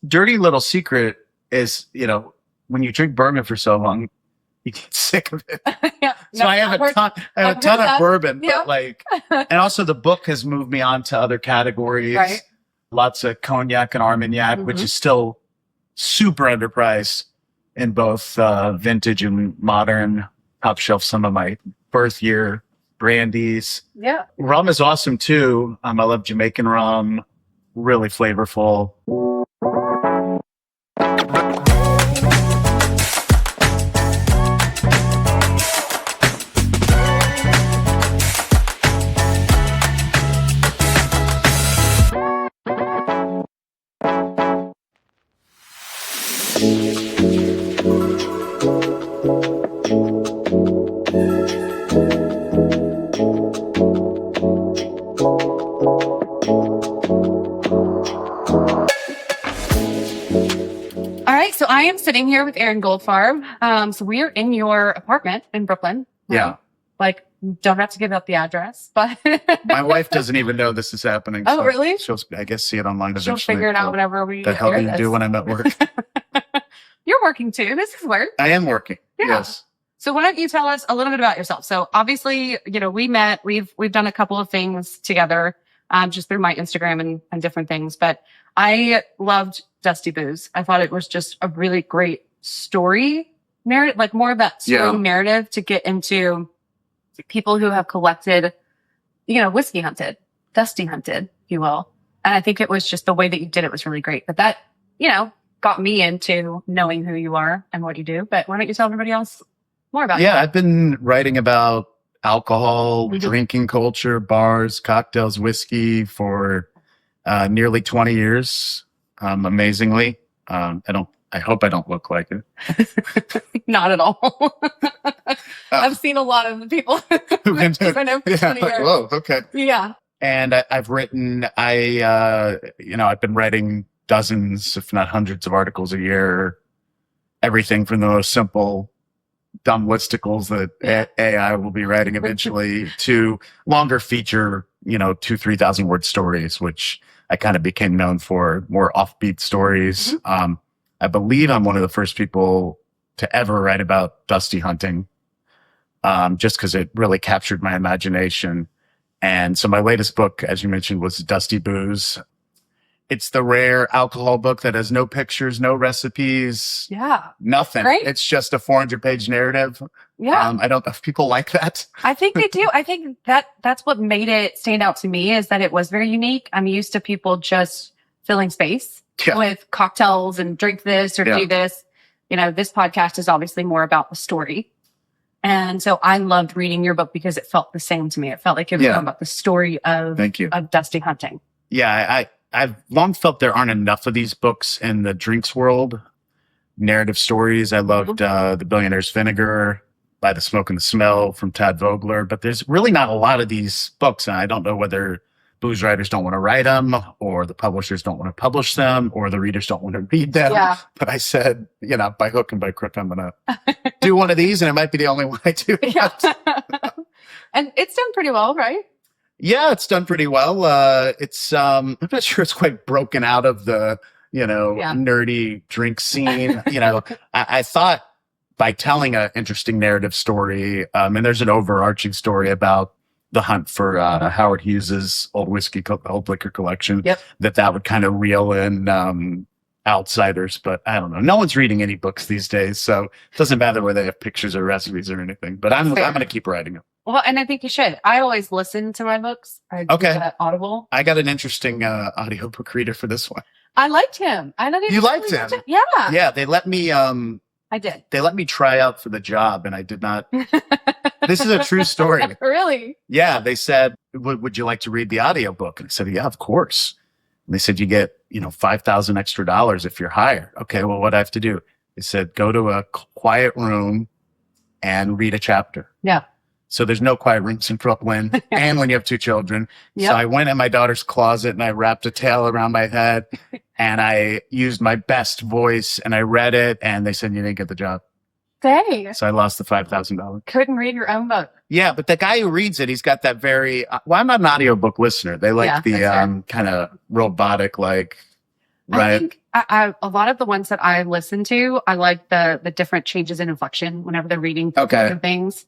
dirty little secret is, when you drink bourbon for so long, you get sick of it. Yeah. So I have a ton of bourbon, Yeah. but and also the book has moved me on to other categories. Right. Lots of cognac and Armagnac, which is still super underpriced in both vintage and modern. Top shelf, some of my birth year brandies. Yeah. Rum is awesome too. I love Jamaican rum, really flavorful. So I am sitting here with Aaron Goldfarb. So we are in your apartment in Brooklyn. Yeah. Like, don't have to give up the address, but my wife doesn't even know this is happening. Oh, really? She'll, I guess, see it online she'll eventually. figure it out whenever we. The hell do you do when I'm at work? You're working too. This is work. I am working. Yeah. Yes. So why don't you tell us a little bit about yourself? So obviously, we met. We've done a couple of things together, just through my Instagram and different things. But I loved Dusty Booze. I thought it was just a really great story narrative, like more of that story narrative to get into people who have collected, whiskey hunted, dusty hunted, if you will. And I think it was just the way that you did it was really great. But that, got me into knowing who you are and what you do. But why don't you tell everybody else more about you? Yeah, I've been writing about alcohol, drinking culture, bars, cocktails, whiskey for nearly 20 years. Amazingly. I hope I don't look like it. Not at all. I've seen a lot of the people who've been doing it for 20 years. Whoa, okay. Yeah. And I've written, I've been writing dozens, if not hundreds of articles a year. Everything from the most simple, dumb listicles that AI will be writing eventually to longer feature, 2,000-3,000 word stories, which I kind of became known for, more offbeat stories. I believe I'm one of the first people to ever write about dusty hunting, just because it really captured my imagination. And so my latest book, as you mentioned, was Dusty Booze. It's the rare alcohol book that has no pictures, no recipes. Yeah. Nothing. Right? It's just a 400-page narrative. Yeah. I don't know if people like that. I think they do. I think that's what made it stand out to me, is that it was very unique. I'm used to people just filling space with cocktails and drink this or do this. This podcast is obviously more about the story. And so I loved reading your book because it felt the same to me. It felt like it was about the story of dusty hunting. Yeah. I've long felt there aren't enough of these books in the drinks world. Narrative stories. I loved The Billionaire's Vinegar, By the Smoke and the Smell from Tad Vogler, but there's really not a lot of these books. And I don't know whether booze writers don't want to write them, or the publishers don't want to publish them, or the readers don't want to read them. Yeah. But I said, by hook and by crook, I'm going to do one of these, and it might be the only one I do. Yeah. And it's done pretty well, right? Yeah, it's done pretty well. I'm not sure it's quite broken out of the, nerdy drink scene. I thought by telling an interesting narrative story, and there's an overarching story about the hunt for Howard Hughes's old liquor collection, that would kind of reel in outsiders. But I don't know. No one's reading any books these days, so it doesn't matter whether they have pictures or recipes or anything. But I'm going to keep writing them. Well, and I think you should. I always listen to my books. I do that Audible. I got an interesting audiobook reader for this one. I liked him. I know you liked him. Yeah. Yeah. They let me. I did. They let me try out for the job, and I did not. This is a true story. Really? Yeah. They said, "Would you like to read the audiobook?" And I said, "Yeah, of course." And they said, "You get $5,000 extra if you're hired." Okay. Well, what do I have to do? They said, "Go to a quiet room and read a chapter." Yeah. So there's no quiet rooms in Brooklyn, and when you have two children. Yep. So I went in my daughter's closet and I wrapped a towel around my head and I used my best voice and I read it, and they said, "You didn't get the job." Dang. So I lost the $5,000. Couldn't read your own book. Yeah, but the guy who reads it, he's got that very, I'm not an audiobook listener. They like the kind of robotic, I right? think a lot of the ones that I listen to, I like the different changes in inflection whenever they're reading different things.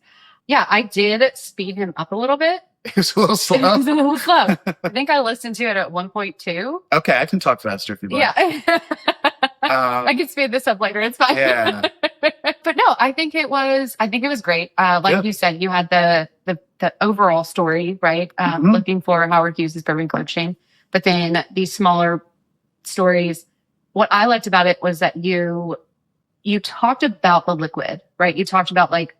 Yeah, I did speed him up a little bit. It was a little It slow. was a little slow. I think I listened to it at 1.2. Okay, I can talk faster if you'd like. Yeah. I can speed this up later. It's fine. Yeah. But no, I think it was great. Like you said, you had the overall story, right? Looking for Howard Hughes' bourbon coaching, but then these smaller stories. What I liked about it was that you talked about the liquid, right? You talked about like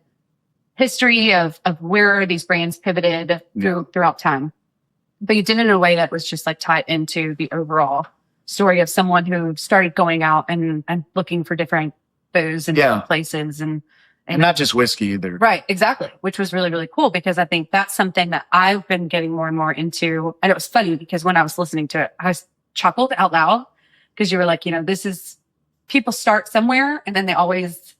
history of where these brands pivoted throughout time, but you did it in a way that was just like tied into the overall story of someone who started going out and looking for different booze and different places and not just whiskey either. Right, exactly. Which was really, really cool because I think that's something that I've been getting more and more into. And it was funny because when I was listening to it, I chuckled out loud because you were like, this is people start somewhere and then they always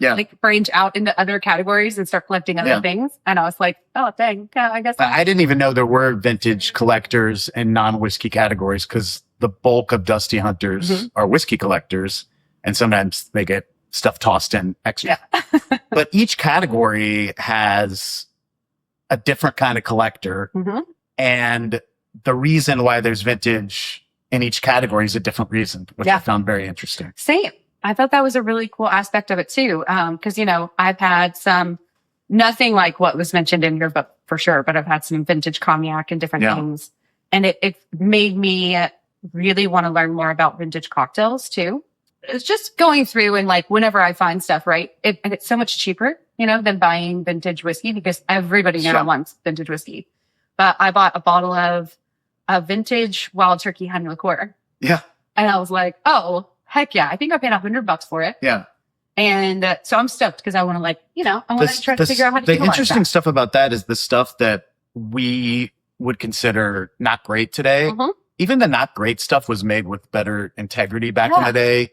like branch out into other categories and start collecting other things. And I was like, oh, dang. Yeah, I guess. I didn't even know there were vintage collectors and non-whiskey categories because the bulk of Dusty Hunters are whiskey collectors. And sometimes they get stuff tossed in extra. Yeah. But each category has a different kind of collector. And the reason why there's vintage in each category is a different reason, which I found very interesting. Same. I thought that was a really cool aspect of it too. Cause I've had nothing like what was mentioned in your book for sure, but I've had some vintage cognac and different things. And it made me really want to learn more about vintage cocktails too. It's just going through and like whenever I find stuff, right. And it's so much cheaper, than buying vintage whiskey because everybody now wants vintage whiskey. But I bought a bottle of a vintage Wild Turkey honey liqueur. Yeah. And I was like, oh, heck yeah. I think I paid $100 for it. Yeah. And so I'm stoked because I want to I want to try to figure out how to The utilize interesting that. stuff about that is the stuff that we would consider not great today. Even the not great stuff was made with better integrity back in the day.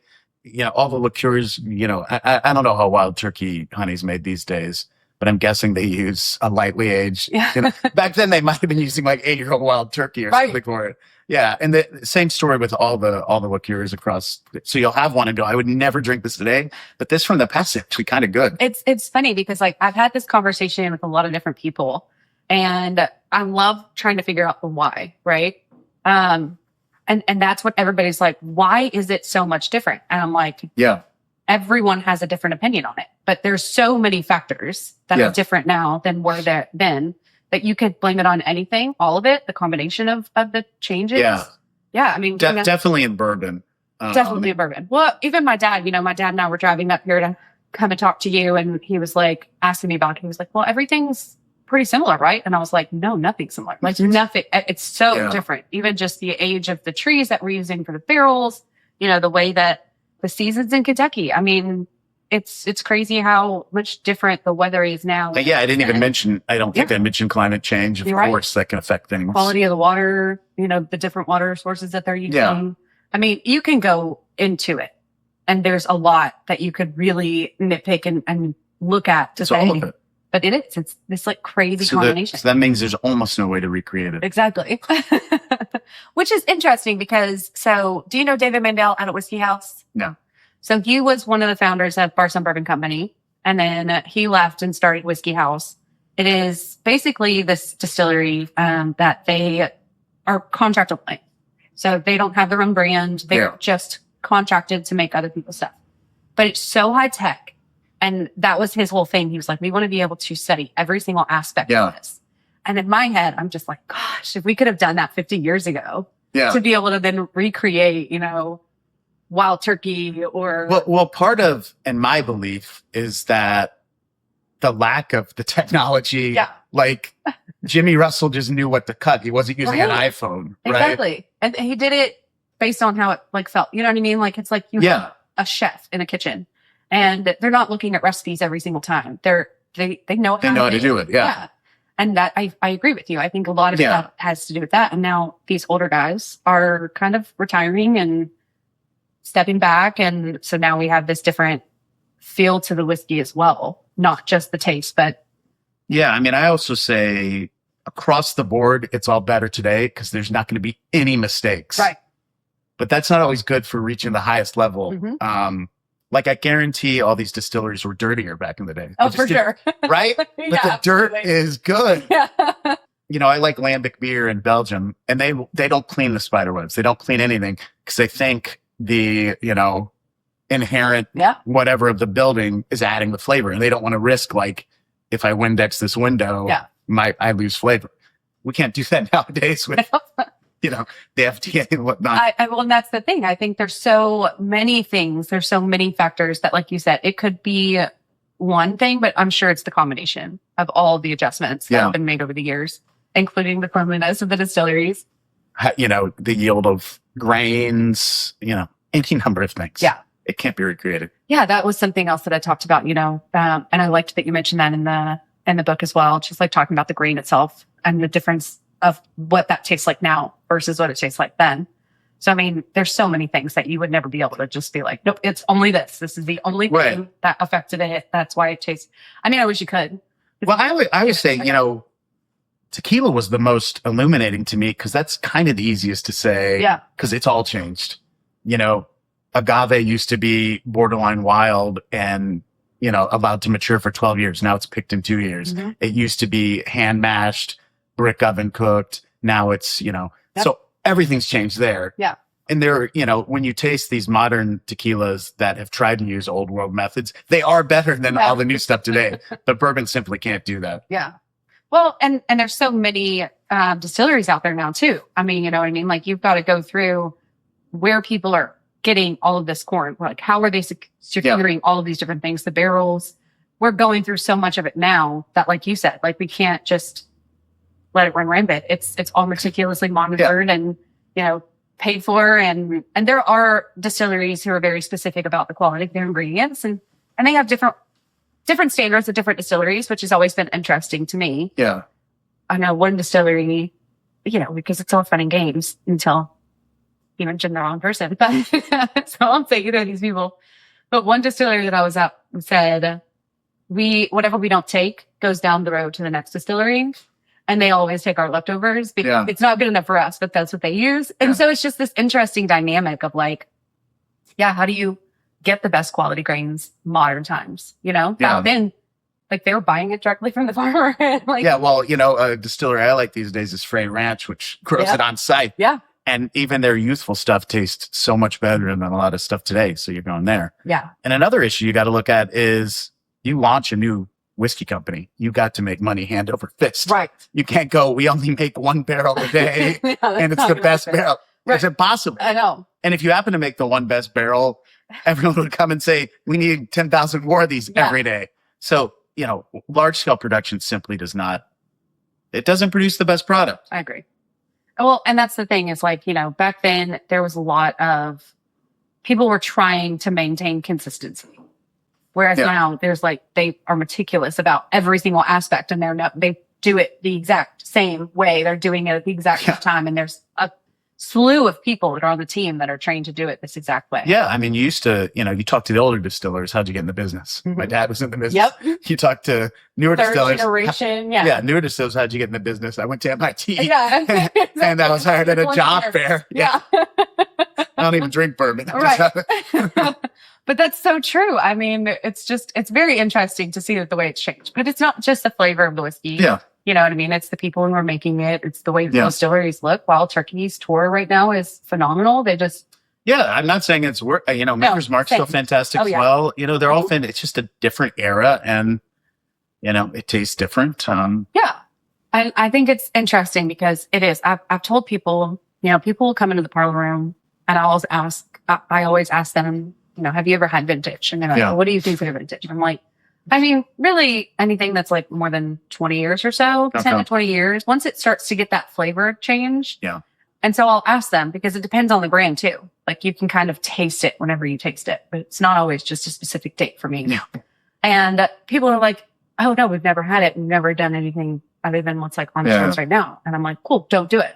All the liqueurs, I don't know how Wild Turkey honey's made these days, but I'm guessing they use a lightly aged. Back then they might have been using like 8-year-old Wild Turkey or something for it. Yeah. And the same story with all the liqueurs across. So you'll have one and go, I would never drink this today, but this from the past is actually kind of good. It's funny because like I've had this conversation with a lot of different people and I love trying to figure out the why, right? And that's what everybody's like, why is it so much different? And I'm like, everyone has a different opinion on it, but there's so many factors that are different now than were there then that you could blame it on anything, all of it, the combination of the changes. Yeah. I mean, definitely in bourbon. Definitely in bourbon. Well, even my dad, my dad and I were driving up here to come and talk to you. And he was like, asking me about it. He was like, well, everything's pretty similar, right? And I was like, no, nothing's similar. Like nothing. It's so different. Even just the age of the trees that we're using for the barrels, the way that the seasons in Kentucky. I mean, it's crazy how much different the weather is now. I didn't even mention, I don't think I mentioned climate change. Of course, that can affect things. Quality of the water, the different water sources that they're using. Yeah. I mean, you can go into it and there's a lot that you could really nitpick and look at to say. All of it. But it's this like crazy combination. So that means there's almost no way to recreate it. Exactly. Which is interesting because, do you know David Mandel out at Whiskey House? No. So he was one of the founders of Bar Sun Bourbon Company. And then he left and started Whiskey House. It is basically this distillery that they are contract only. So they don't have their own brand. They're just contracted to make other people's stuff. But it's so high tech. And that was his whole thing. He was like, we want to be able to study every single aspect of this. And in my head, I'm just like, gosh, if we could have done that 50 years ago to be able to then recreate, Wild Turkey or. Well, part of, in my belief, is that the lack of the technology, like Jimmy Russell just knew what to cut. He wasn't using an iPhone, right? Exactly. And he did it based on how it felt. You know what I mean? Like it's like you have a chef in a kitchen. And they're not looking at recipes every single time. They know how to do it. Yeah. And that I agree with you. I think a lot of that has to do with that. And now these older guys are kind of retiring and stepping back. And so now we have this different feel to the whiskey as well. Not just the taste, but. Yeah. I mean, I also say across the board, it's all better today because there's not going to be any mistakes. Right. but that's not always good for reaching the highest level. Like I guarantee all these distilleries were dirtier back in the day. Oh, for sure. Right? But the dirt is good. Yeah. I like lambic beer in Belgium, and they don't clean the spider webs. They don't clean anything because they think the, inherent whatever of the building is adding the flavor, and they don't want to risk, like, if I Windex this window, I lose flavor. We can't do that nowadays with the FDA and whatnot. Well, and that's the thing. I think there's so many things. There's so many factors that, like you said, it could be one thing, but I'm sure it's the combination of all the adjustments that have been made over the years, including the cleanliness of the distilleries. The yield of grains, any number of things. Yeah. It can't be recreated. Yeah, that was something else that I talked about, and I liked that you mentioned that in the book as well. Just like talking about the grain itself and the difference of what that tastes like now versus what it tastes like then. So, I mean, there's so many things that you would never be able to just be like, nope, it's only this. This is the only thing that affected it. That's why it tastes. I mean, I wish you could. Well, I was saying, tequila was the most illuminating to me because that's kind of the easiest to say. Yeah. Because it's all changed. Agave used to be borderline wild and, allowed to mature for 12 years. Now it's picked in 2 years. It used to be hand mashed, brick oven cooked. Now it's, so everything's changed there. Yeah. And there, when you taste these modern tequilas that have tried to use old world methods, they are better than all the new stuff today. But bourbon simply can't do that. Yeah. Well, and there's so many distilleries out there now too. I mean, you know what I mean? Like you've got to go through where people are getting all of this corn. Like how are they securing all of these different things? The barrels, we're going through so much of it now that, like you said, like we can't just let it run rampant. It's all meticulously monitored and, paid for. And there are distilleries who are very specific about the quality of their ingredients and they have different standards at different distilleries, which has always been interesting to me. Yeah. I know one distillery, because it's all fun and games until you mentioned the wrong person, but so I'll say either of these people. But one distillery that I was at said, whatever we don't take goes down the road to the next distillery. And they always take our leftovers because it's not good enough for us, but that's what they use. And so it's just this interesting dynamic of like, how do you get the best quality grains modern times? Back then, like they were buying it directly from the farmer. A distillery I like these days is Frey Ranch, which grows it on site. Yeah. And even their youthful stuff tastes so much better than a lot of stuff today. So you're going there. Yeah. And another issue you got to look at is you launch a new whiskey company, you got to make money hand over fist. Right. You can't go, we only make 1 barrel a day and it's the best barrel. Right. It's impossible. I know. And if you happen to make the one best barrel, everyone would come and say, we need 10,000 more of these every day. So, large scale production simply it doesn't produce the best product. I agree. Well, and that's the thing is like, back then there was a lot of people were trying to maintain consistency. Whereas now there's like, they are meticulous about every single aspect and they do it the exact same way. They're doing it at the exact same time. And there's a slew of people that are on the team that are trained to do it this exact way. Yeah. I mean, you used to, you talk to the older distillers. How'd you get in the business? My dad was in the business. Yep. You talk to newer distillers. Generation. Newer distillers. How'd you get in the business? I went to MIT. Yeah. And I was hired at a job fair. Yeah. I don't even drink bourbon. Right. But that's so true. I mean, it's very interesting to see the way it's changed. But it's not just the flavor of the whiskey. Yeah. You know what I mean? It's the people who are making it. It's the way the distilleries look. Wild Turkey's tour right now is phenomenal. They just... Yeah, I'm not saying it's work. Maker's Mark's still fantastic as well. They're all it's just a different era and, it tastes different. Yeah. I think it's interesting because it is. I've told people, people will come into the parlor room and I always ask them, have you ever had vintage? And they're like, well, what do you think for vintage? And I'm like, I mean, really anything that's like more than 20 years or so, 10 to 20 years, once it starts to get that flavor change. Yeah. And so I'll ask them because it depends on the brand too. Like you can kind of taste it whenever you taste it, but it's not always just a specific date for me. Yeah. And people are like, oh no, we've never had it. We've never done anything other than what's like on the shelves right now. And I'm like, cool, don't do it.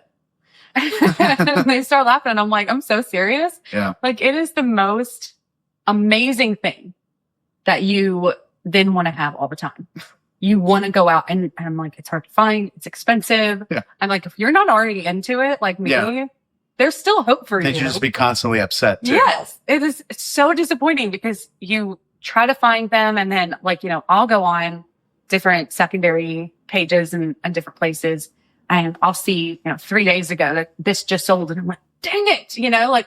And they start laughing and I'm like, I'm so serious. Yeah. Like it is the most amazing thing that you then want to have all the time. You want to go out and I'm like, it's hard to find. It's expensive. Yeah. I'm like, if you're not already into it, like me, there's still hope for They you. should just be constantly upset too. Yes, it's so disappointing because you try to find them and then I'll go on different secondary pages and different places and I'll see, 3 days ago that this just sold and I'm like, dang it,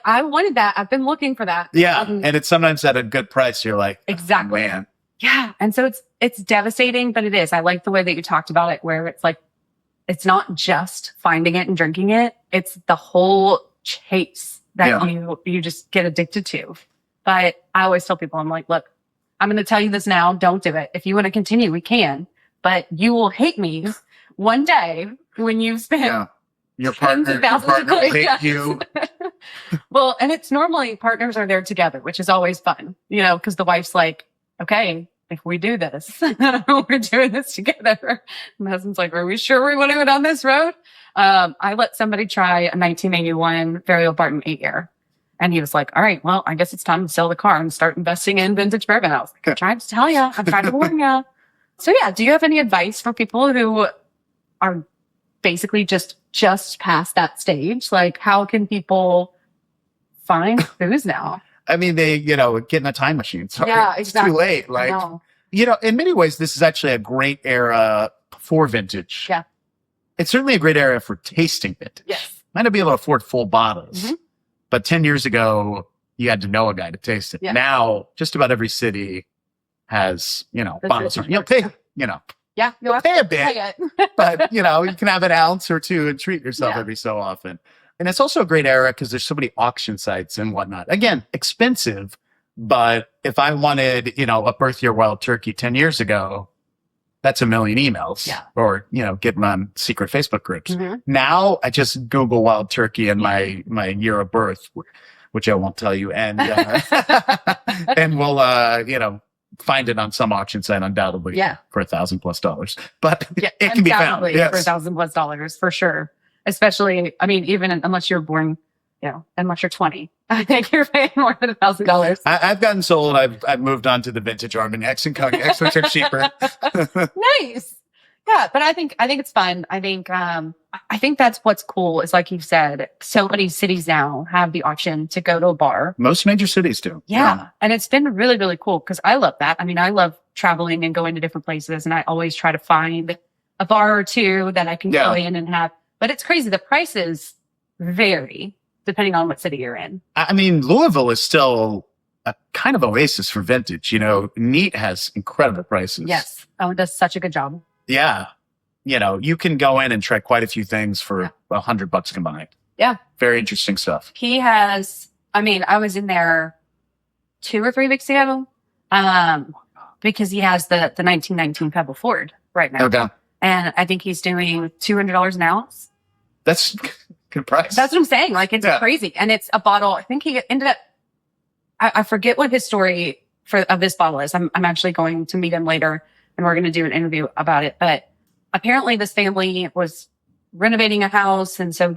I wanted that. I've been looking for that. Yeah. And it's sometimes at a good price. You're like, exactly. Oh, man. Yeah. And so it's devastating, but it is. I like the way that you talked about it where it's like, it's not just finding it and drinking it. It's the whole chase that you just get addicted to. But I always tell people, I'm like, look, I'm going to tell you this now. Don't do it. If you want to continue, we can, but you will hate me one day when you've spent your partner will hate you. Well, and it's normally partners are there together, which is always fun, because the wife's like, okay, if we do this, we're doing this together. My husband's like, are we sure we want to go down this road? I let somebody try a 1981 Varial Barton 8-year. And he was like, all right, well, I guess it's time to sell the car and start investing in vintage bourbon. I was like, I'm trying to tell you. I'm trying to warn you. So yeah, do you have any advice for people who are basically just past that stage? Like, how can people find booze now? I mean, they, get in a time machine. Sorry, exactly. It's too late. Like, in many ways, this is actually a great era for vintage. Yeah. It's certainly a great era for tasting vintage. Yes. Might not be able to afford full bottles, but 10 years ago, you had to know a guy to taste it. Yeah. Now, just about every city has, bottles. You'll pay, Yeah. you'll pay a bit, but, you can have an ounce or two and treat yourself every so often. And it's also a great era because there's so many auction sites and whatnot. Again, expensive, but if I wanted, a birth year wild turkey 10 years ago, that's a million emails or, get them on secret Facebook groups. Now I just Google wild turkey and my year of birth, which I won't tell you. And, and we'll, find it on some auction site undoubtedly for $1,000+ but it can be found for $1,000+ for sure. Especially, I mean, even unless you're born, unless you're 20, I think you're paying more than $1,000. I've gotten sold. I've moved on to the vintage Armagnacs and Cognacs, which are cheaper. Nice. Yeah. But I think it's fun. I think that's what's cool is like you said, so many cities now have the option to go to a bar. Most major cities do. Yeah. And it's been really, really cool because I love that. I mean, I love traveling and going to different places and I always try to find a bar or two that I can go in and have. But it's crazy. The prices vary depending on what city you're in. I mean, Louisville is still a kind of oasis for vintage. Neat has incredible prices. Yes. Oh, it does such a good job. Yeah. You can go in and try quite a few things for $100 combined. Yeah. Very interesting stuff. He has, I was in there 2 or 3 weeks ago, because he has the 1919 Pebble Ford right now. Okay. And I think he's doing $200 an ounce. That's good price. That's what I'm saying. Like, it's crazy. And it's a bottle. I think he ended up, I forget what his story of this bottle is. I'm actually going to meet him later and we're going to do an interview about it. But apparently this family was renovating a house. And so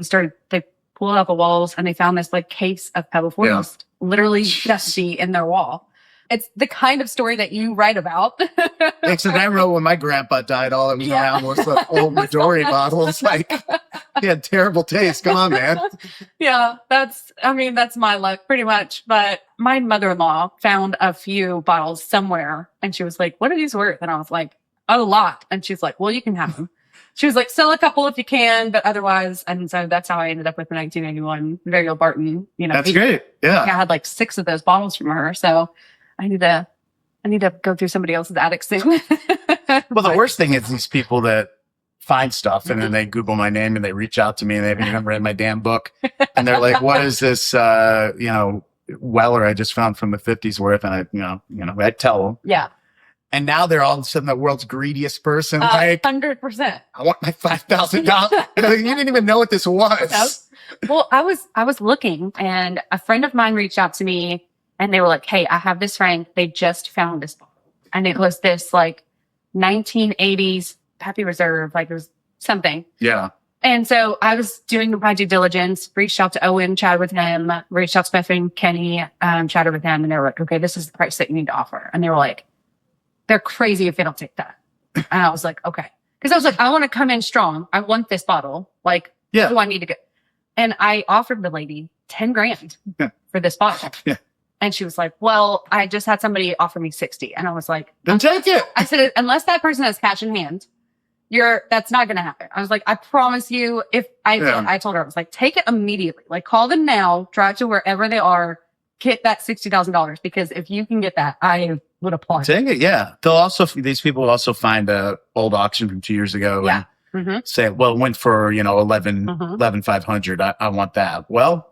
they pulled out the walls and they found this like case of Pebble Ford literally dusty in their wall. It's the kind of story that you write about. Except I wrote when my grandpa died, all that was around was the old Midori bottles. Like, he had terrible taste. Come on, man. Yeah, that's my luck pretty much. But my mother-in-law found a few bottles somewhere and she was like, what are these worth? And I was like, a lot. And she's like, well, you can have them. She was like, sell a couple if you can, but otherwise. And so that's how I ended up with the 1981 Varial Barton. That's great. Yeah. I had like 6 of those bottles from her. So I need to go through somebody else's attic soon. Well, the worst thing is these people that find stuff and then they Google my name and they reach out to me and they haven't even read my damn book. And they're like, what is this, Weller I just found from the 50s worth? And I tell them. Yeah. And now they're all of a sudden the world's greediest person. Like 100%. I want my $5,000. You didn't even know what this was. Well, I was looking and a friend of mine reached out to me and they were like, hey, I have this friend. They just found this bottle. And it was this like 1980s Pappy Reserve, like it was something. Yeah. And so I was doing my due diligence, reached out to Owen, chatted with him, reached out to my friend Kenny, chatted with him. And they were like, okay, this is the price that you need to offer. And they were like, they're crazy if they don't take that. And I was like, okay. Because I was like, I want to come in strong. I want this bottle. Like, what do I need to get? And I offered the lady 10 grand for this bottle. Yeah. And she was like, well, I just had somebody offer me 60. And I was like, Then take it. I said, unless that person has cash in hand, that's not going to happen. I was like, I promise you, I told her, I was like, take it immediately. Like, call them now, drive to wherever they are, get that $60,000. Because if you can get that, I would applaud. Take it. Yeah. These people will also find a old auction from 2 years ago. Yeah. And say, well, it went for, 11,500. I want that. Well,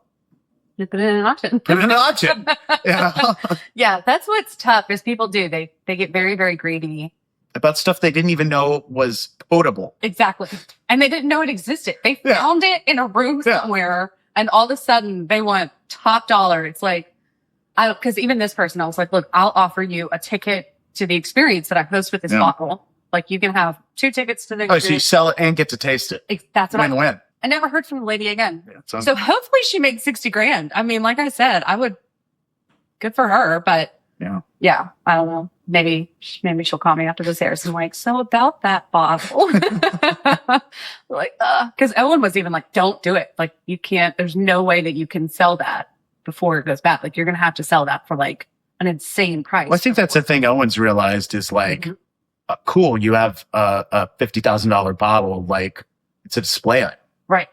you put it in an auction. put it in an auction. Yeah. Yeah. That's what's tough is people they get very, very greedy. About stuff they didn't even know was potable. Exactly. And they didn't know it existed. They found it in a room somewhere and all of a sudden they want top dollar. It's like, because even this person, I was like, look, I'll offer you a ticket to the experience that I host with this bottle. Like you can have 2 tickets to the experience. So you sell it and get to taste it. That's what Win-win. I never heard from the lady again. Yeah, so hopefully she makes 60 grand. I mean, like I said, good for her, but yeah, I don't know. Maybe she'll call me after this airs and like, so about that bottle, like, cause Owen was even like, don't do it. Like you can't, there's no way that you can sell that before it goes bad. Like you're going to have to sell that for like an insane price. Well, I think that's the thing Owen's realized is like, cool. You have a $50,000 bottle. Like it's a display item. Right.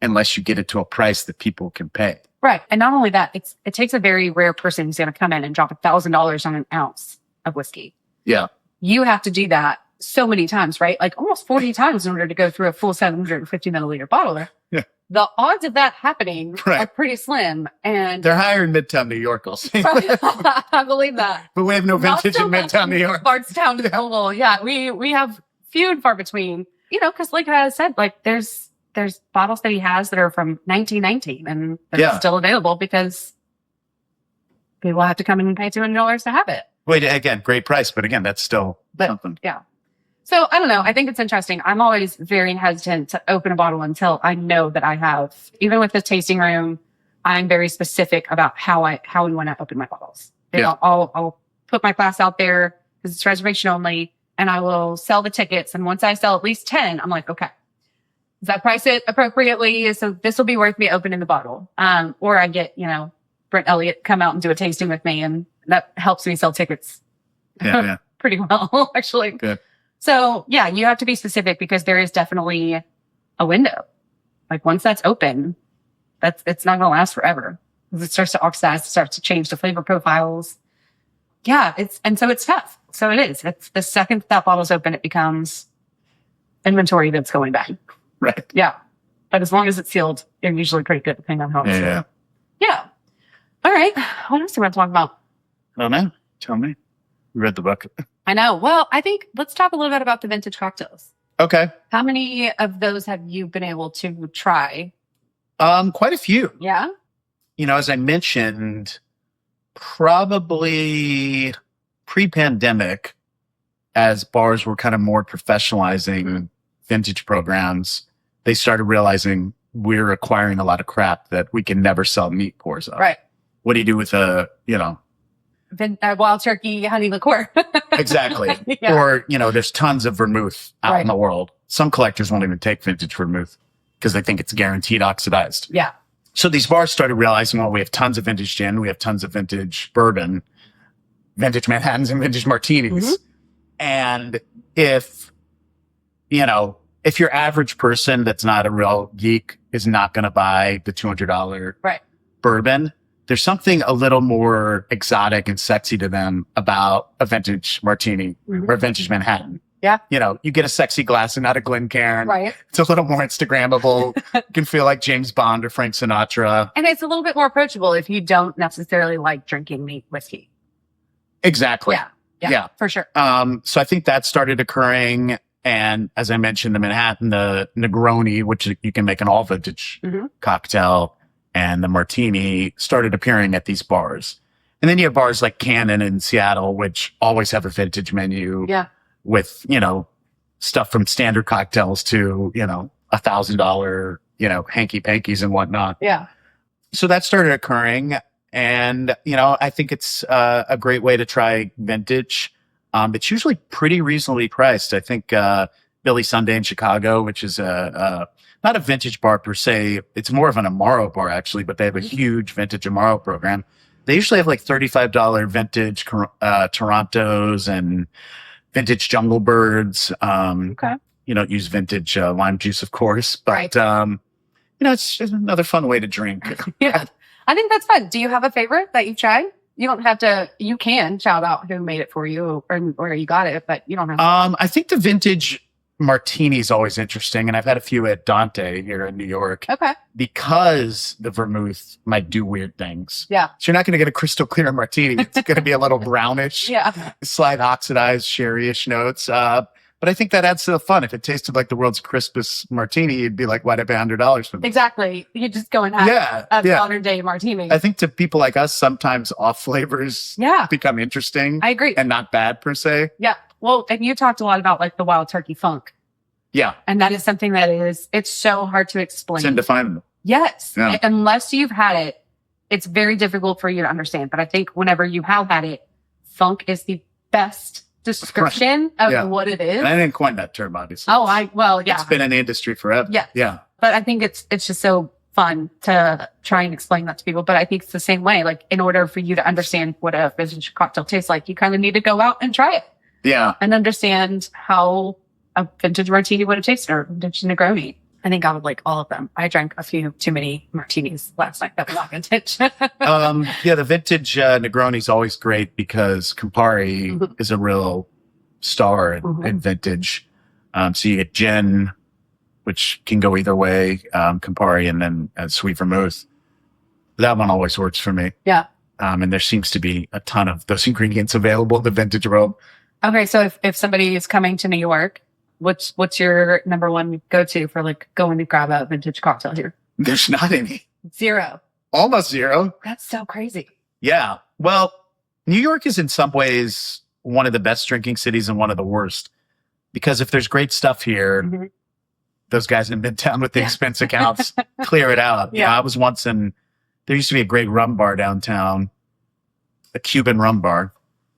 Unless you get it to a price that people can pay. Right. And not only that, it takes a very rare person who's going to come in and drop $1,000 on an ounce of whiskey. Yeah. You have to do that so many times, right? Like almost 40 times in order to go through a full 750 milliliter bottle. Yeah. The odds of that happening are pretty slim. And they're higher in Midtown New York, I'll say. I believe that. But we have no vintage in Midtown New York. Bardstown, Louisville. Yeah. We have few and far between, cause like I said, like there's bottles that he has that are from 1919 and they're still available because people have to come in and pay $200 to have it. Wait, again, great price, but again, that's still something. Yeah. So I don't know. I think it's interesting. I'm always very hesitant to open a bottle until I know that I have, even with the tasting room, I'm very specific about how and when I open my bottles. I'll put my class out there because it's reservation only and I will sell the tickets. And once I sell at least 10, I'm like, okay, does that price it appropriately? So this will be worth me opening the bottle. Or I get, Brent Elliott come out and do a tasting with me and that helps me sell tickets pretty well, actually. Good. So yeah, you have to be specific because there is definitely a window. Like once that's open, it's not going to last forever. It starts to oxidize, it starts to change the flavor profiles. Yeah. So it's tough. So it is. It's the second that bottle's open, it becomes inventory that's going back. Right. Yeah. But as long as it's sealed, you're usually pretty good depending on how it's sealed. Yeah. All right. What else do you want to talk about? I don't know. Tell me. You read the book. I know. Well, I think let's talk a little bit about the vintage cocktails. Okay. How many of those have you been able to try? Quite a few. Yeah. As I mentioned, probably pre-pandemic, as bars were kind of more professionalizing vintage programs, they started realizing we're acquiring a lot of crap that we can never sell meat pours of. Right. What do you do with wild turkey honey liqueur? Exactly. Yeah. Or, there's tons of vermouth out in the world. Some collectors won't even take vintage vermouth because they think it's guaranteed oxidized. Yeah. So these bars started realizing, well, we have tons of vintage gin, we have tons of vintage bourbon, vintage Manhattans and vintage martinis. Mm-hmm. And if your average person that's not a real geek is not going to buy the $200 bourbon, there's something a little more exotic and sexy to them about a vintage martini or a vintage Manhattan. Yeah. You get a sexy glass and not a Glencairn. Right. It's a little more Instagrammable. You can feel like James Bond or Frank Sinatra. And it's a little bit more approachable if you don't necessarily like drinking neat whiskey. Exactly. Yeah. For sure. So I think that started occurring. And as I mentioned, the Manhattan, the Negroni, which you can make an all vintage cocktail, and the martini started appearing at these bars. And then you have bars like Cannon in Seattle, which always have a vintage menu with, stuff from standard cocktails to, $1,000, hanky pankies and whatnot. Yeah. So that started occurring. And, I think it's a great way to try vintage. It's usually pretty reasonably priced. I think, Billy Sunday in Chicago, which is not a vintage bar per se. It's more of an Amaro bar actually, but they have a huge vintage Amaro program. They usually have like $35 vintage Torontos and vintage Jungle Birds. Okay. You don't use vintage lime juice, of course, but Right. you know, it's just another fun way to drink. Yeah. I think that's fun. Do you have a favorite that you've tried? You don't have to, you can shout out who made it for you or where you got it, but you don't have to. I think the vintage martini is always interesting, and I've had a few at Dante here in New York Okay. because the vermouth might do weird things. Yeah. So you're not going to get a crystal clear martini. It's going to be a little brownish, Yeah. slight oxidized sherry-ish notes. But I think that adds to the fun. If it tasted like the world's crispest martini, you'd be like, why'd I pay $100 for this? Exactly. You just go and have a modern day martini. I think to people like us, sometimes off flavors Yeah. become interesting I agree. and not bad per se. Yeah. Well, and you talked a lot about like the wild turkey funk. Yeah. And that is something that it's so hard to explain. It's indefinable. Yes. Yeah. Unless you've had it, it's very difficult for you to understand. But I think whenever you have had it, funk is the best description of Yeah. what it is. And I didn't coin that term, obviously. Oh, yeah. It's been in the industry forever. Yeah. Yeah. But I think it's just so fun to try and explain that to people. But I think it's the same way. Like in order for you to understand what a vintage cocktail tastes like, you kind of need to go out and try it Yeah. and understand how a vintage martini would have tasted or vintage Negroni. I think I would like all of them. I drank a few too many martinis last night that were not vintage. Yeah, the vintage Negroni is always great because Campari Mhm. is a real star Mhm. in vintage. So you get gin, which can go either way, Campari, and then sweet vermouth. That one always works for me. Yeah. And there seems to be a ton of those ingredients available in the vintage world. Okay, so if somebody is coming to New York, what's your number one go-to for like going to grab a vintage cocktail here? There's not any. Zero. Almost zero. That's so crazy. Yeah. Well, New York is in some ways one of the best drinking cities and one of the worst. Because if there's great stuff here, Mhm. those guys in Midtown with the Yeah. expense accounts clear it out. Yeah. I was once there used to be a great rum bar downtown, a Cuban rum bar.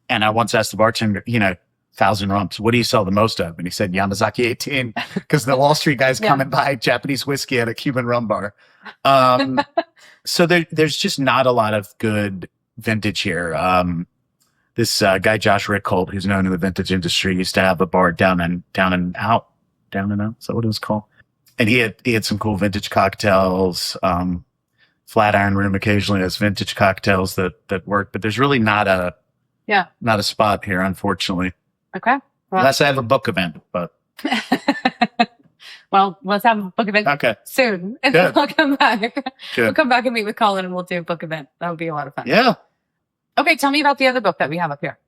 And I once asked the bartender, 1,000 rums, what do you sell the most of? And he said, Yamazaki 18, because the Wall Street guys Yeah. come and buy Japanese whiskey at a Cuban rum bar. So there's just not a lot of good vintage here. This guy, Josh Rickhold, who's known in the vintage industry, used to have a bar down and out. Is that what it was called? And he had some cool vintage cocktails. Flatiron Room occasionally has vintage cocktails that work, but there's really not a spot here, unfortunately. Okay. Well, Unless I have a book event, but well, let's have a book event okay. soon. And Good. then we'll come back. We'll Good. come back and meet with Colin and we'll do a book event. That would be a lot of fun. Yeah. Okay, tell me about the other book that we have up here.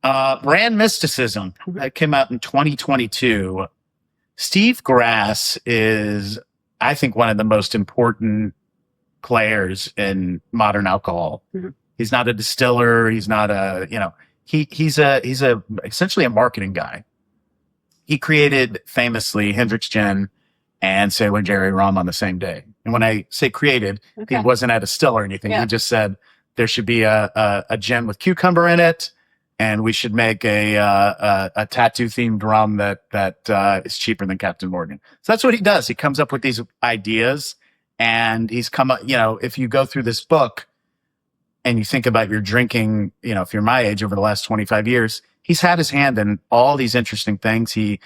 Brand Mysticism. That came out in 2022. Steve Grass is, I think, one of the most important players in modern alcohol. Mhm. He's not a distiller. He's not he's essentially a marketing guy. He created famously Hendrick's Gin and Sailor Jerry Rum on the same day. And when I say created, Okay. he wasn't a distiller or anything. Yeah. He just said there should be a gin with cucumber in it, and we should make a tattoo themed rum that is cheaper than Captain Morgan. So that's what he does. He comes up with these ideas, and he's come up. If you go through this book and you think about your drinking, if you're my age over the last 25 years, he's had his hand in all these interesting things. He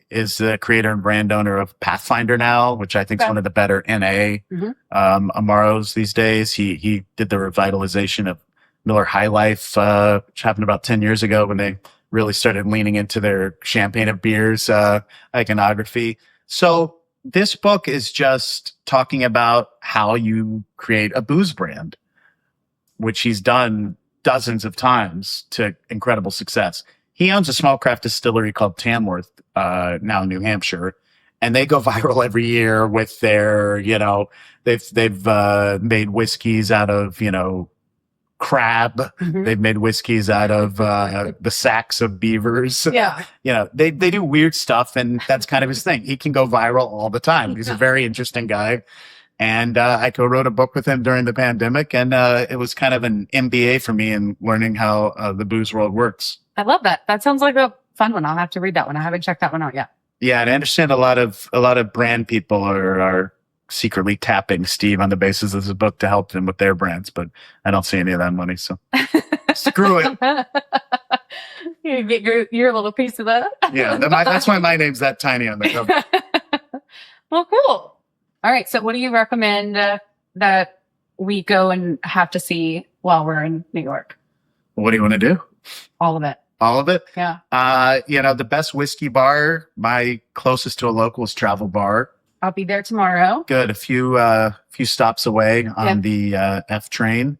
is the creator and brand owner of Pathfinder now, which I think is Okay. one of the better NA Mhm. Amaros these days. He did the revitalization of Miller High Life, which happened about 10 years ago when they really started leaning into their champagne of beers iconography. So this book is just talking about how you create a booze brand, which he's done dozens of times to incredible success. He owns a small craft distillery called Tamworth, now in New Hampshire, and they go viral every year with their, they've made whiskeys out of, crab. Mhm. They've made whiskeys out of the sacks of beavers. Yeah. They do weird stuff, and that's kind of his thing. He can go viral all the time. He's a very interesting guy. And I co-wrote a book with him during the pandemic, and it was kind of an MBA for me in learning how the booze world works. I love that. That sounds like a fun one. I'll have to read that one. I haven't checked that one out yet. Yeah, and I understand a lot of brand people are secretly tapping Steve on the basis of the book to help them with their brands, but I don't see any of that money, so screw it. You get your little piece of that. Yeah, that's why my name's that tiny on the cover. Well, cool. All right, so what do you recommend that we go and have to see while we're in New York? What do you want to do? All of it. All of it? Yeah. The best whiskey bar, my closest to a local is Travel Bar. I'll be there tomorrow. Good. A few stops away on the F train.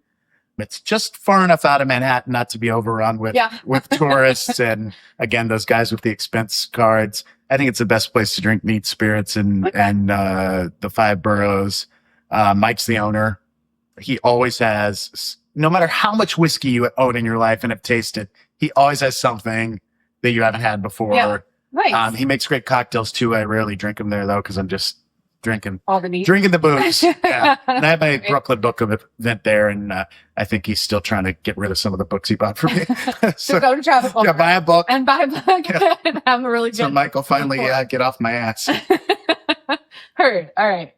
It's just far enough out of Manhattan not to be overrun with tourists and again those guys with the expense cards. I think it's the best place to drink neat spirits and the five boroughs. Mike's the owner. He always has, no matter how much whiskey you own in your life and have tasted, he always has something that you haven't had before. Yeah. Nice. He makes great cocktails too. I rarely drink them there though because I'm just drinking the booze. Yeah. And I have my Brooklyn book event there, and I think he's still trying to get rid of some of the books he bought for me. So go to Travel. Yeah, buy a book and buy a book and have a really good. So Michael finally get off my ass. Heard. All right.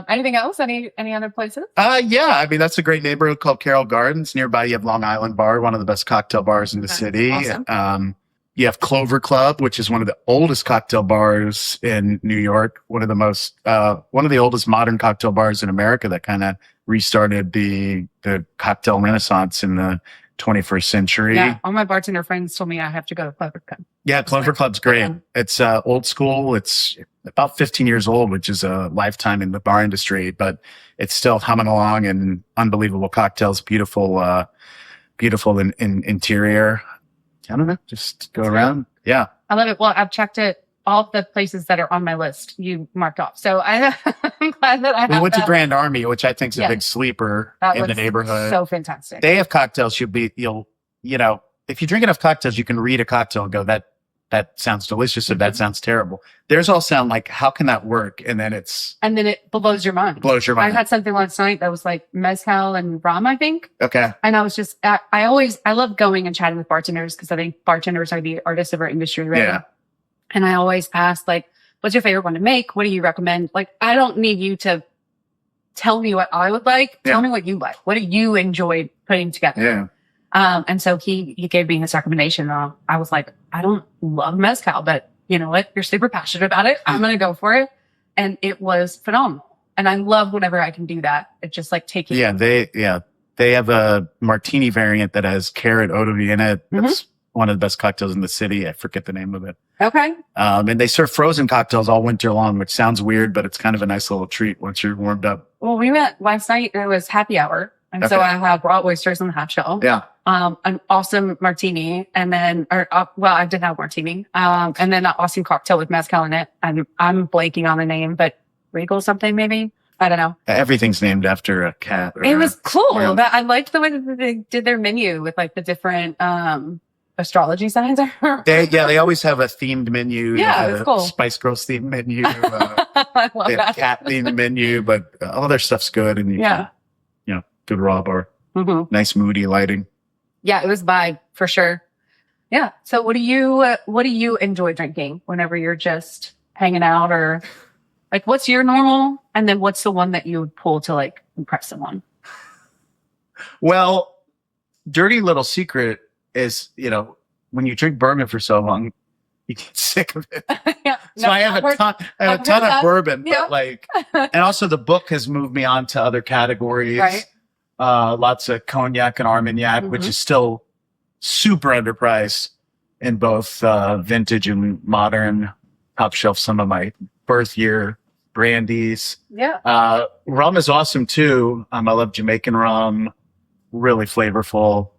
Anything else? Any other places? Yeah. I mean, that's a great neighborhood called Carroll Gardens. Nearby, you have Long Island Bar, one of the best cocktail bars in the city. Awesome. You have Clover Club, which is one of the oldest cocktail bars in New York. One of the oldest modern cocktail bars in America that kind of restarted the cocktail renaissance in the 21st century. Yeah. All my bartender friends told me I have to go to Clover Club. Yeah. Clover Club's great. Yeah. It's old school. It's about 15 years old, which is a lifetime in the bar industry, but it's still humming along and unbelievable cocktails, beautiful in interior. I don't know. Just go around. Yeah. I love it. Well, I've checked it. All the places that are on my list, you marked off. So I'm glad that we went to Grand Army, which I think is a big sleeper in the neighborhood. So fantastic. They have cocktails. If you drink enough cocktails, you can read a cocktail and go, that sounds delicious or that sounds terrible. Theirs all sound like, how can that work? And then it blows your mind. I had something last night that was like mezcal and rum, I think. Okay. And I was just, I love going and chatting with bartenders because I think bartenders are the artists of our industry, right? Yeah. And I always ask, like, what's your favorite one to make? What do you recommend? Like, I don't need you to tell me what I would like. Tell me what you like. What do you enjoy putting together? Yeah. And so he gave me his recommendation. I was like, I don't love mezcal, but you know what? You're super passionate about it. I'm going to go for it. And it was phenomenal. And I love whenever I can do that. It's just like taking. Yeah. They have a martini variant that has carrot eau de vie in it. That's one of the best cocktails in the city. I forget the name of it. Okay. And they serve frozen cocktails all winter long, which sounds weird, but it's kind of a nice little treat once you're warmed up. Well, we went last night and it was happy hour. And so I have raw oysters on the half shell. Yeah. An awesome martini. And then, I did have martini. And then an awesome cocktail with mezcal in it. I'm blanking on the name, but Regal something maybe. I don't know. Everything's named after a cat. It was cool. I liked the way that they did their menu with like the different, astrology signs. They always have a themed menu. Yeah, it's cool. Spice Girls themed menu. I love that. Cat themed menu, but all their stuff's good. And good raw bar. Mm-hmm. Nice moody lighting. Yeah, it was vibe for sure. Yeah. So what do you enjoy drinking whenever you're just hanging out, or like what's your normal? And then what's the one that you would pull to like impress someone? Well, dirty little secret is, when you drink bourbon for so long, you get sick of it. I have a ton of bourbon, but and also the book has moved me on to other categories. Right. Lots of cognac and Armagnac, which is still super underpriced in both vintage and modern. Top shelf, some of my birth year brandies. Yeah. Rum is awesome too. I love Jamaican rum, really flavorful.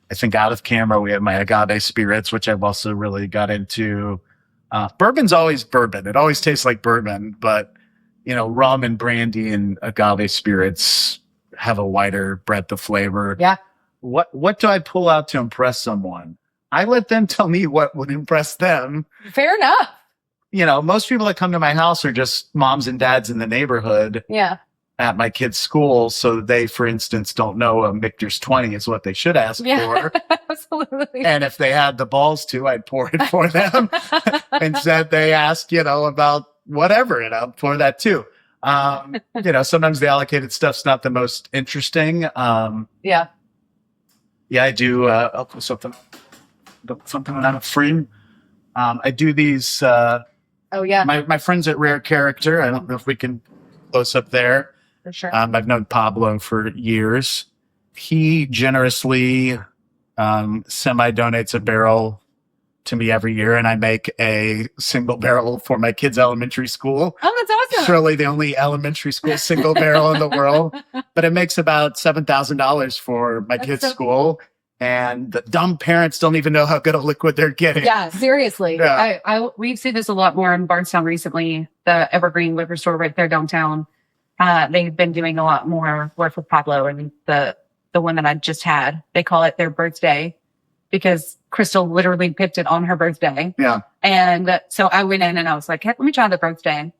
I think out of camera, we have my agave spirits, which I've also really got into. Bourbon's always bourbon. It always tastes like bourbon, but rum and brandy and agave spirits have a wider breadth of flavor. Yeah. What do I pull out to impress someone? I let them tell me what would impress them. Fair enough. Most people that come to my house are just moms and dads in the neighborhood. Yeah. at my kids' school, so they, for instance, don't know a Michter's 20 is what they should ask for. Absolutely. And if they had the balls to, I'd pour it for them. Instead, they ask, about whatever, and I'll pour that too. Sometimes the allocated stuff's not the most interesting. Yeah, I do. I'll put something on a frame. I do these. Oh yeah. My friends at Rare Character. I don't know if we can close up there. For sure. I've known Pablo for years. He generously semi-donates a barrel to me every year, and I make a single barrel for my kids' elementary school. Oh, that's awesome. Surely the only elementary school single barrel in the world. But it makes about $7,000 for my kids' school. And the dumb parents don't even know how good a liquid they're getting. Yeah, seriously. Yeah. We've seen this a lot more in Bardstown recently. The Evergreen liquor store right there downtown. They've been doing a lot more work with Pablo, and the one that I just had. They call it their birthday because Crystal literally picked it on her birthday. Yeah. And so I went in and I was like, hey, let me try the birthday.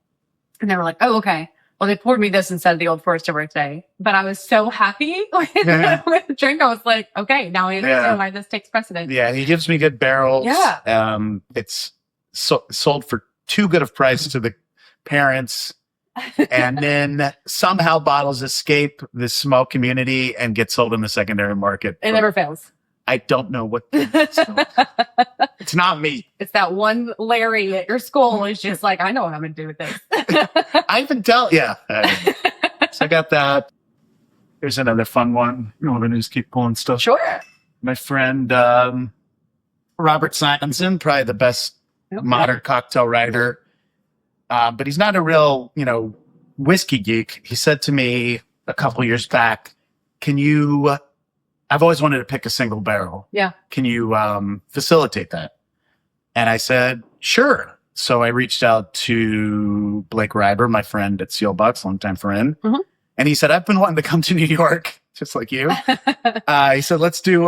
And they were like, oh, okay. Well, they poured me this instead of the Old Forester birthday. But I was so happy with the drink. I was like, okay, now I understand why this takes precedence. Yeah, he gives me good barrels. Yeah. It's sold for too good of price to the parents. And then somehow bottles escape the small community and get sold in the secondary market. It never fails. I don't know what it's not me. It's that one Larry at your school is just like, I know what I'm going to do with this. I can tell. Yeah. So I got that. Here's another fun one. You want to just keep pulling stuff? Sure. My friend, Robert Simonson, probably the best modern cocktail writer. But he's not a real, whiskey geek. He said to me a couple years back, I've always wanted to pick a single barrel. Yeah. Can you facilitate that? And I said, sure. So I reached out to Blake Reiber, my friend at Sealbox, longtime friend. Mm-hmm. And he said, I've been wanting to come to New York, just like you. He said, let's do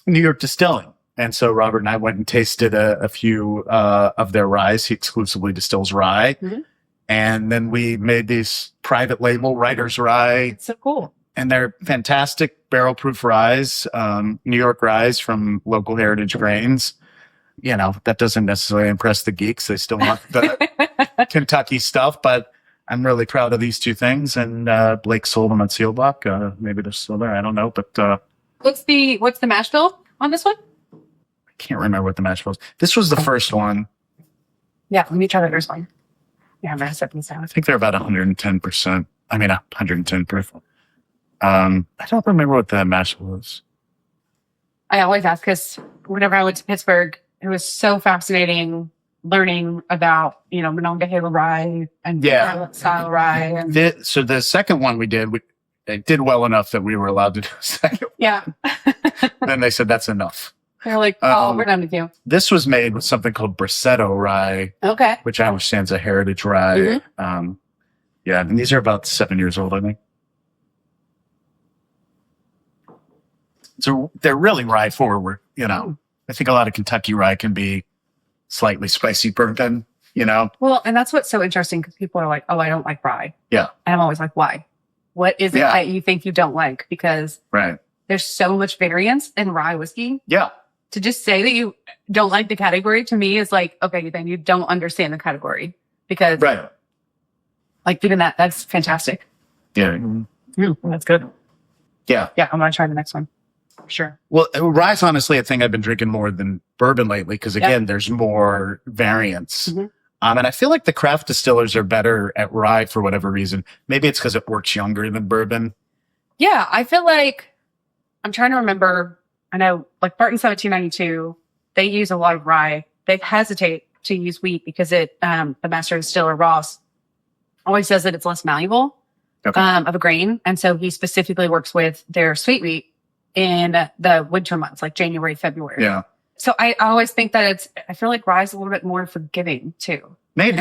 New York distilling. And so Robert and I went and tasted a few of their ryes. He exclusively distills rye. Mm-hmm. And then we made these private label writer's rye. So cool. And they're fantastic barrel-proof ryes, New York ryes from local heritage grains. That doesn't necessarily impress the geeks. They still want the Kentucky stuff, but I'm really proud of these two things. And Blake sold them at Sealbach. Maybe they're still there. I don't know. But what's the mash bill on this one? I can't remember what the mash was. This was the first one. Yeah, let me try the first one. Yeah, I'm going to set these down. I think they're about 110%. 110 proof. I don't remember what the mash was. I always ask because whenever I went to Pittsburgh, it was so fascinating learning about, Monongahela rye and style rye. And so the second one we did, it did well enough that we were allowed to do a second. Yeah. Then they said, that's enough. They're like, we're done with you. This was made with something called Bracetto rye. Okay. Which I understand is a heritage rye. Mm-hmm. And these are about 7 years old, I think. So they're really rye forward, I think a lot of Kentucky rye can be slightly spicy bourbon, Well, and that's what's so interesting because people are like, oh, I don't like rye. Yeah. And I'm always like, why? What is it that you think you don't like? Because there's so much variance in rye whiskey. Yeah. To just say that you don't like the category to me is like, okay, then you don't understand the category because even that's fantastic. Yeah. That's good. Yeah. Yeah. I'm going to try the next one. Sure. Well, rye's honestly a thing I've been drinking more than bourbon lately because, again, there's more variance. Mm-hmm. And I feel like the craft distillers are better at rye for whatever reason. Maybe it's because it works younger than bourbon. Yeah. I feel like I'm trying to remember. I know like Barton 1792, they use a lot of rye. They hesitate to use wheat because the master distiller Ross always says that it's less malleable of a grain. And so he specifically works with their sweet wheat in the winter months, like January, February. Yeah. So I always think that I feel like rye is a little bit more forgiving too. Maybe.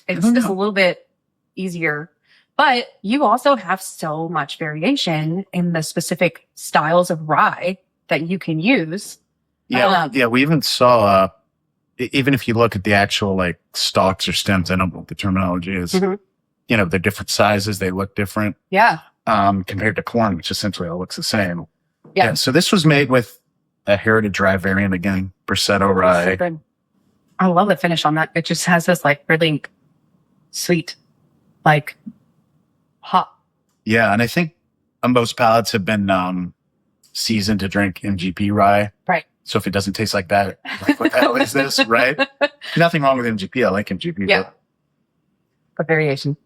It's just a little bit easier. But you also have so much variation in the specific styles of rye that you can use. Yeah. We even saw, even if you look at the actual like stalks or stems, I don't know what the terminology is. Mm-hmm. they're different sizes. They look different. Yeah. Compared to corn, which essentially all looks the same. Yeah. So this was made with a heritage rye variant again, Prosecco rye. So good. I love the finish on that. It just has this like really sweet, like hop. Yeah, and I think most palates have been seasoned to drink MGP rye. Right. So if it doesn't taste like that, like what the hell is this, right? Nothing wrong with MGP. I like MGP. Yeah. A variation.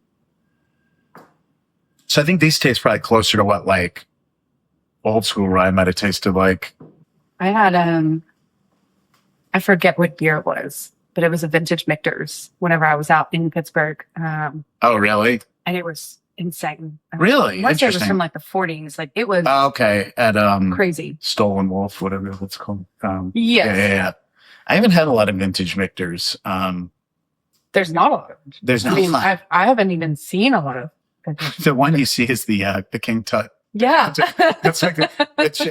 So I think these taste probably closer to what like old school rye might have tasted like. I had I forget what year it was, but it was a vintage Michter's whenever I was out in Pittsburgh. Oh, really? And it was insane. Really? I want to say it was Interesting. from like the 40s. Like it was Okay. At crazy. Stolen Wolf, whatever it's called. Yes. Yeah. I haven't had a lot of vintage Michter's. There's not a lot. There's I no mean, I haven't even seen a lot of vintage. the one you see is the King Tut. Yeah. That's like which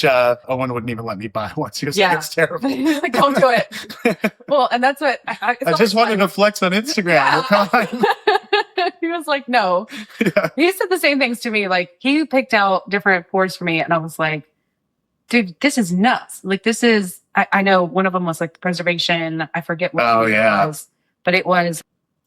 Owen wouldn't even let me buy once. He was like, it's terrible. Like, don't do it. Well, and that's what I just wanted to flex on Instagram. Yeah. Come on. He was like, no. Yeah. He said the same things to me. Like he picked out different pours for me, and I was like, dude, this is nuts. Like this is. I know one of them was like the preservation. I forget what it was, but it was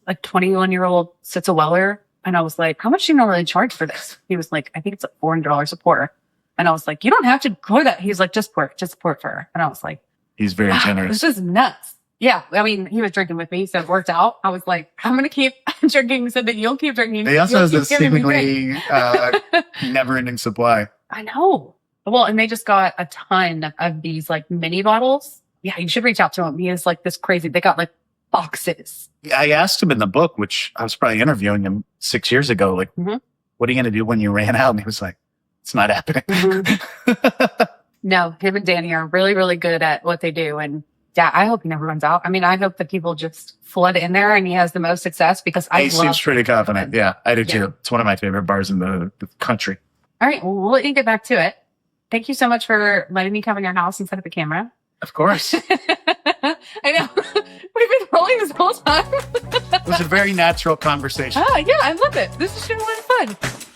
a 21-year-old Sitza Weller. And I was like, how much do you normally charge for this? He was like, I think it's like $400 a pour. And I was like, you don't have to pour that. He's like, just pour it for her. And I was like, He's very generous. it's just nuts. Yeah. I mean, he was drinking with me, so it worked out. I was like, I'm going to keep drinking. He said that you'll keep drinking. They also You'll have this keep giving me seemingly drink. never-ending supply. I know. Well, and they just got a ton of these like mini bottles. Yeah, you should reach out to him. He is like this crazy. They got like boxes. I asked him in the book, which I was probably interviewing him 6 years ago, like, what are you going to do when you ran out? And he was like, it's not happening. No, him and Danny are really, really good at what they do. And yeah, I hope he never runs out. I mean, I hope that people just flood in there and he has the most success because He seems pretty confident. Yeah, I do too. It's one of my favorite bars in the country. All right, well, we'll let you get back to it. Thank you so much for letting me come in your house and set up the camera. Of course. I know. We've been rolling this whole time. It was a very natural conversation. Yeah, I love it. This has been a lot of fun.